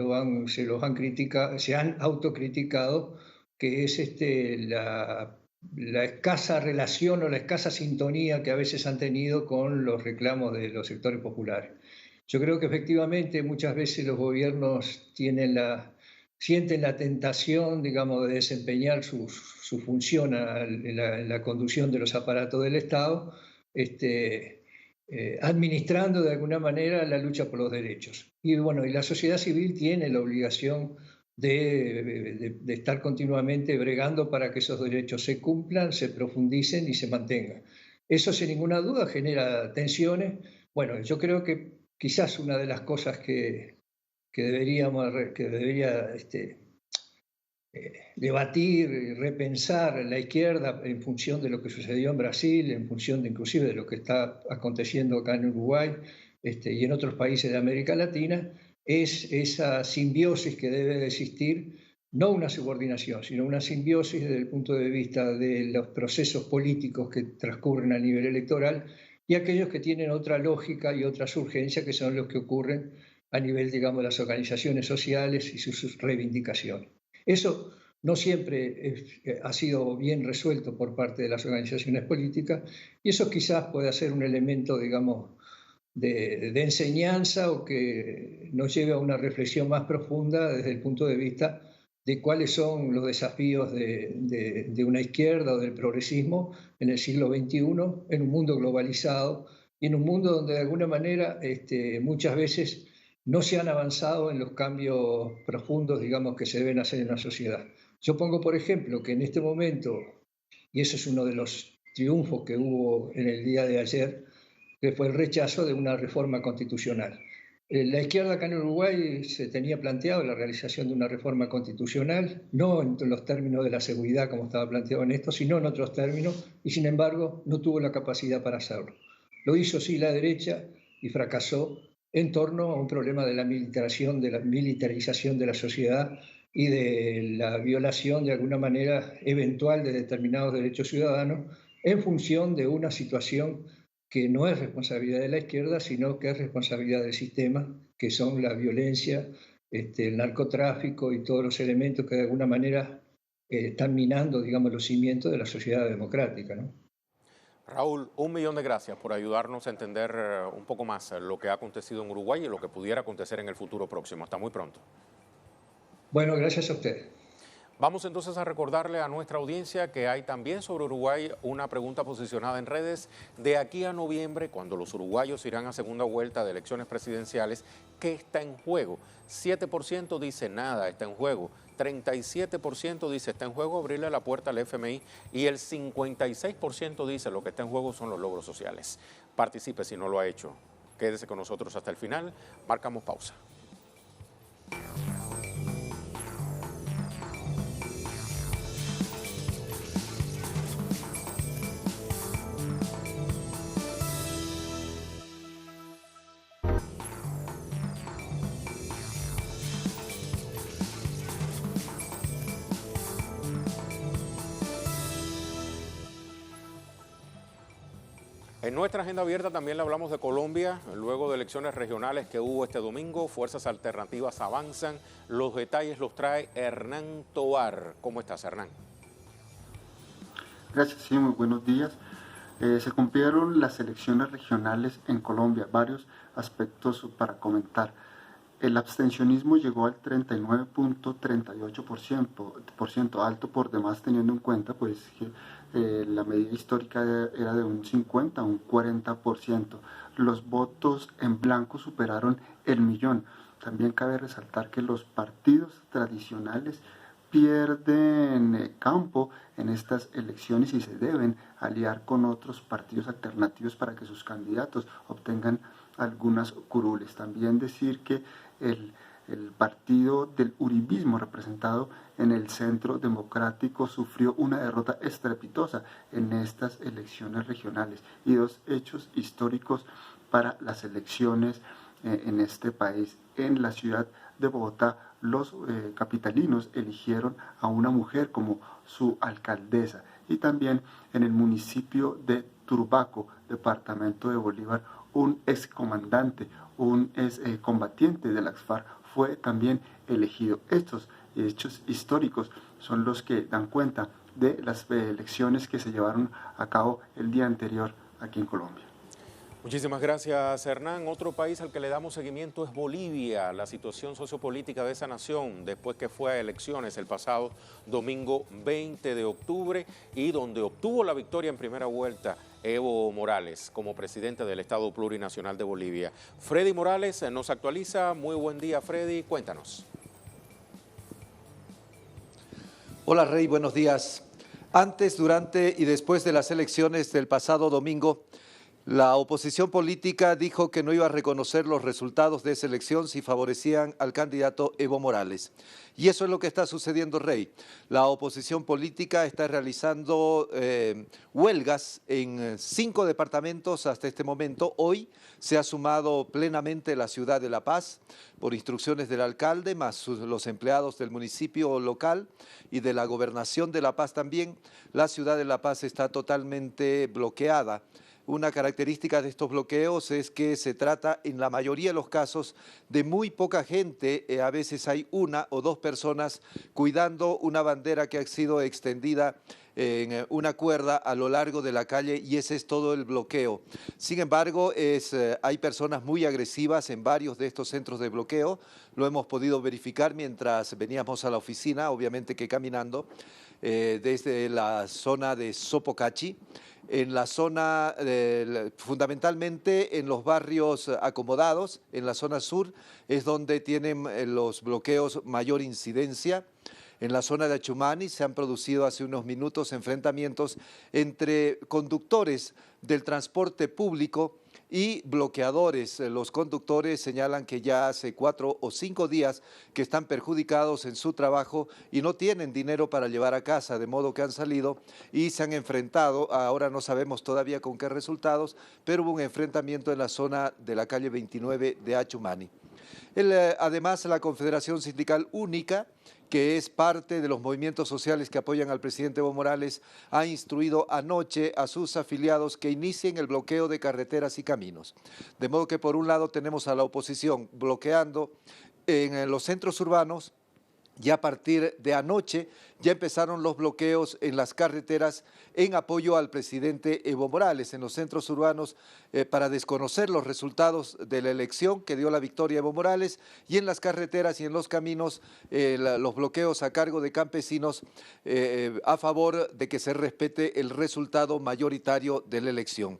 se han autocriticado, que es la escasa relación o la escasa sintonía que a veces han tenido con los reclamos de los sectores populares. Yo creo que efectivamente muchas veces los gobiernos sienten la tentación, digamos, de desempeñar su función en la conducción de los aparatos del Estado, administrando de alguna manera la lucha por los derechos. Y bueno, y la sociedad civil tiene la obligación de estar continuamente bregando para que esos derechos se cumplan, se profundicen y se mantengan. Eso sin ninguna duda genera tensiones. Bueno, yo creo que quizás una de las cosas que debería debatir y repensar la izquierda en función de lo que sucedió en Brasil, en función inclusive de lo que está aconteciendo acá en Uruguay y en otros países de América Latina, es esa simbiosis que debe existir, no una subordinación, sino una simbiosis desde el punto de vista de los procesos políticos que transcurren a nivel electoral y aquellos que tienen otra lógica y otras urgencias, que son los que ocurren a nivel, digamos, de las organizaciones sociales y sus reivindicaciones. Eso no siempre ha sido bien resuelto por parte de las organizaciones políticas y eso quizás pueda ser un elemento, digamos, de enseñanza o que nos lleve a una reflexión más profunda desde el punto de vista de cuáles son los desafíos de una izquierda o del progresismo en el siglo XXI, en un mundo globalizado y en un mundo donde de alguna manera muchas veces no se han avanzado en los cambios profundos, digamos, que se deben hacer en la sociedad. Yo pongo, por ejemplo, que en este momento, y eso es uno de los triunfos que hubo en el día de ayer, que fue el rechazo de una reforma constitucional. La izquierda acá en Uruguay se tenía planteado la realización de una reforma constitucional, no en los términos de la seguridad como estaba planteado en esto, sino en otros términos, y sin embargo no tuvo la capacidad para hacerlo. Lo hizo sí la derecha y fracasó en torno a un problema de la militarización de la sociedad y de la violación de alguna manera eventual de determinados derechos ciudadanos en función de una situación que no es responsabilidad de la izquierda, sino que es responsabilidad del sistema, que son la violencia, el narcotráfico y todos los elementos que de alguna manera están minando, digamos, los cimientos de la sociedad democrática, ¿no? Raúl, 1 millón de gracias por ayudarnos a entender un poco más lo que ha acontecido en Uruguay y lo que pudiera acontecer en el futuro próximo. Hasta muy pronto. Bueno, gracias a usted. Vamos entonces a recordarle a nuestra audiencia que hay también sobre Uruguay una pregunta posicionada en redes. De aquí a noviembre, cuando los uruguayos irán a segunda vuelta de elecciones presidenciales, ¿qué está en juego? 7% dice nada está en juego, 37% dice está en juego abrirle la puerta al FMI y el 56% dice lo que está en juego son los logros sociales. Participe si no lo ha hecho. Quédese con nosotros hasta el final. Marcamos pausa. En nuestra agenda abierta también le hablamos de Colombia, luego de elecciones regionales que hubo este domingo. Fuerzas alternativas avanzan. Los detalles los trae Hernán Tovar. ¿Cómo estás, Hernán? Gracias, sí, muy buenos días. Se cumplieron las elecciones regionales en Colombia, varios aspectos para comentar. El abstencionismo llegó al 39.38%, alto por demás teniendo en cuenta pues que la medida histórica era de un 50 a un 40%. Los votos en blanco superaron el millón. También cabe resaltar que los partidos tradicionales pierden campo en estas elecciones y se deben aliar con otros partidos alternativos para que sus candidatos obtengan algunas curules. También decir que el partido del uribismo representado en el Centro Democrático sufrió una derrota estrepitosa en estas elecciones regionales y dos hechos históricos para las elecciones en este país. En la ciudad de Bogotá, los capitalinos eligieron a una mujer como su alcaldesa, y también en el municipio de Turbaco, departamento de Bolívar, un excomandante, un excombatiente de las FARC fue también elegido. Estos hechos históricos son los que dan cuenta de las elecciones que se llevaron a cabo el día anterior aquí en Colombia. Muchísimas gracias, Hernán. Otro país al que le damos seguimiento es Bolivia. La situación sociopolítica de esa nación después que fue a elecciones el pasado domingo 20 de octubre y donde obtuvo la victoria en primera vuelta Evo Morales como presidente del Estado Plurinacional de Bolivia. Freddy Morales nos actualiza. Muy buen día, Freddy. Cuéntanos. Hola, Rey. Buenos días. Antes, durante y después de las elecciones del pasado domingo, la oposición política dijo que no iba a reconocer los resultados de esa elección si favorecían al candidato Evo Morales. Y eso es lo que está sucediendo, Rey. La oposición política está realizando huelgas en 5 departamentos hasta este momento. Hoy se ha sumado plenamente la ciudad de La Paz por instrucciones del alcalde, más los empleados del municipio local y de la gobernación de La Paz también. La ciudad de La Paz está totalmente bloqueada. Una característica de estos bloqueos es que se trata en la mayoría de los casos de muy poca gente, a veces hay 1 o 2 personas cuidando una bandera que ha sido extendida en una cuerda a lo largo de la calle y ese es todo el bloqueo. Sin embargo, hay personas muy agresivas en varios de estos centros de bloqueo, lo hemos podido verificar mientras veníamos a la oficina, obviamente que caminando, desde la zona de Sopocachi, en la zona, fundamentalmente en los barrios acomodados, en la zona sur, es donde tienen los bloqueos mayor incidencia. En la zona de Achumani se han producido hace unos minutos enfrentamientos entre conductores del transporte público y bloqueadores. Los conductores señalan que ya hace 4 o 5 días que están perjudicados en su trabajo y no tienen dinero para llevar a casa, de modo que han salido y se han enfrentado. Ahora no sabemos todavía con qué resultados, pero hubo un enfrentamiento en la zona de la calle 29 de Achumani. Además, la Confederación Sindical Única, que es parte de los movimientos sociales que apoyan al presidente Evo Morales, ha instruido anoche a sus afiliados que inicien el bloqueo de carreteras y caminos. De modo que por un lado tenemos a la oposición bloqueando en los centros urbanos. Ya a partir de anoche ya empezaron los bloqueos en las carreteras en apoyo al presidente Evo Morales en los centros urbanos para desconocer los resultados de la elección que dio la victoria a Evo Morales, y en las carreteras y en los caminos los bloqueos a cargo de campesinos a favor de que se respete el resultado mayoritario de la elección.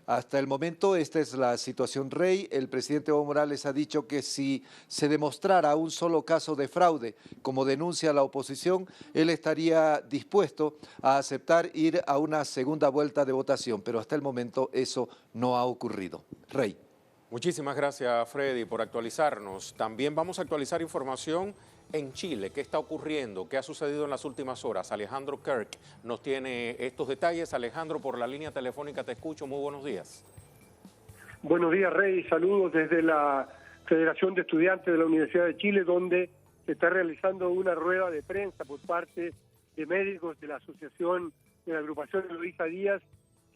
Hasta el momento esta es la situación, Rey. El presidente Evo Morales ha dicho que si se demostrara un solo caso de fraude, como denuncia la oposición, él estaría dispuesto a aceptar ir a una segunda vuelta de votación, pero hasta el momento eso no ha ocurrido. Rey. Muchísimas gracias, Freddy, por actualizarnos. También vamos a actualizar información en Chile. ¿Qué está ocurriendo? ¿Qué ha sucedido en las últimas horas? Alejandro Kirk nos tiene estos detalles. Alejandro, por la línea telefónica te escucho. Muy buenos días. Buenos días, Rey. Saludos desde la Federación de Estudiantes de la Universidad de Chile, donde se está realizando una rueda de prensa por parte de médicos de la Asociación de la Agrupación de Luisa Díaz,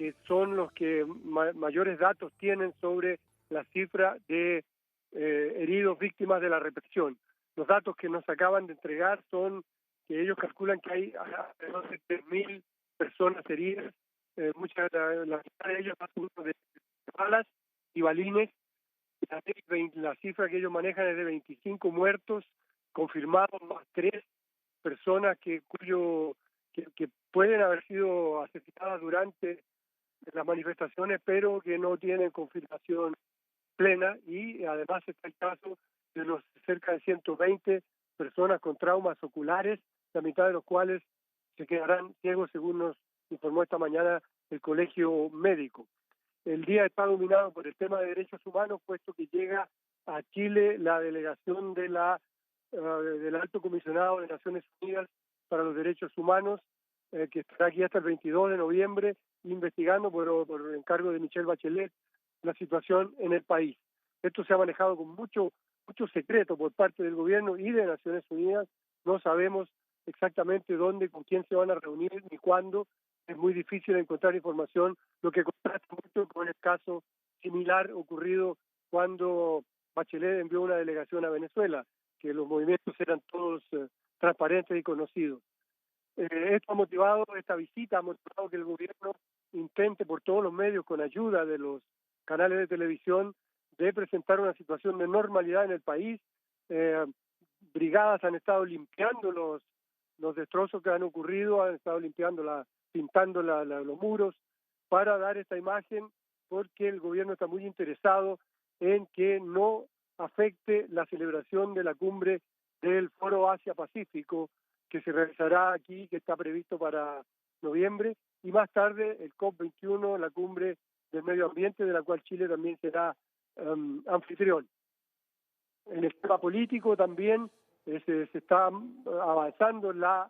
que son los que mayores datos tienen sobre la cifra de heridos víctimas de la represión. Los datos que nos acaban de entregar son que ellos calculan que hay alrededor de 3.000 personas heridas, muchas la de ellos de balas y balines. La cifra que ellos manejan es de 25 muertos confirmados, más 3 personas que pueden haber sido asesinadas durante las manifestaciones, pero que no tienen confirmación plena. Y además está el caso de los cerca de 120 personas con traumas oculares, la mitad de los cuales se quedarán ciegos, según nos informó esta mañana el Colegio Médico. El día está dominado por el tema de derechos humanos, puesto que llega a Chile la delegación del Alto Comisionado de Naciones Unidas para los Derechos Humanos, que estará aquí hasta el 22 de noviembre, investigando por encargo de Michelle Bachelet la situación en el país. Esto se ha manejado con mucho secreto por parte del gobierno y de Naciones Unidas. No sabemos exactamente dónde, con quién se van a reunir ni cuándo. Es muy difícil encontrar información, lo que contrasta mucho con el caso similar ocurrido cuando Bachelet envió una delegación a Venezuela, que los movimientos eran todos transparentes y conocidos. Esta visita ha motivado que el gobierno intente por todos los medios, con ayuda de los canales de televisión, de presentar una situación de normalidad en el país. Brigadas han estado limpiando los destrozos que han ocurrido, han estado pintando los muros para dar esta imagen, porque el gobierno está muy interesado en que no afecte la celebración de la cumbre del Foro Asia-Pacífico que se realizará aquí, que está previsto para noviembre, y más tarde el COP21, la cumbre del medio ambiente, de la cual Chile también será anfitrión. En el tema político también se está avanzando la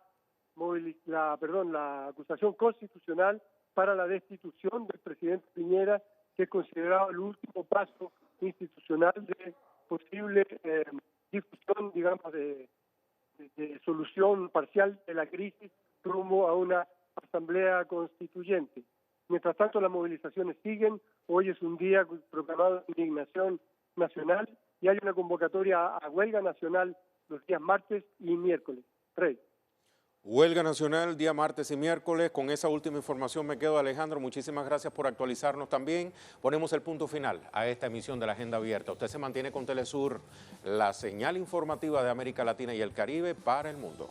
acusación constitucional para la destitución del presidente Piñera, que es considerado el último paso institucional de posible discusión, digamos, de solución parcial de la crisis rumbo a una asamblea constituyente. Mientras tanto, las movilizaciones siguen. Hoy es un día proclamado de indignación nacional y hay una convocatoria a huelga nacional los días martes y miércoles. Rey. Huelga nacional día martes y miércoles. Con esa última información me quedo, Alejandro. Muchísimas gracias por actualizarnos también. Ponemos el punto final a esta emisión de la Agenda Abierta. Usted se mantiene con Telesur, la señal informativa de América Latina y el Caribe para el mundo.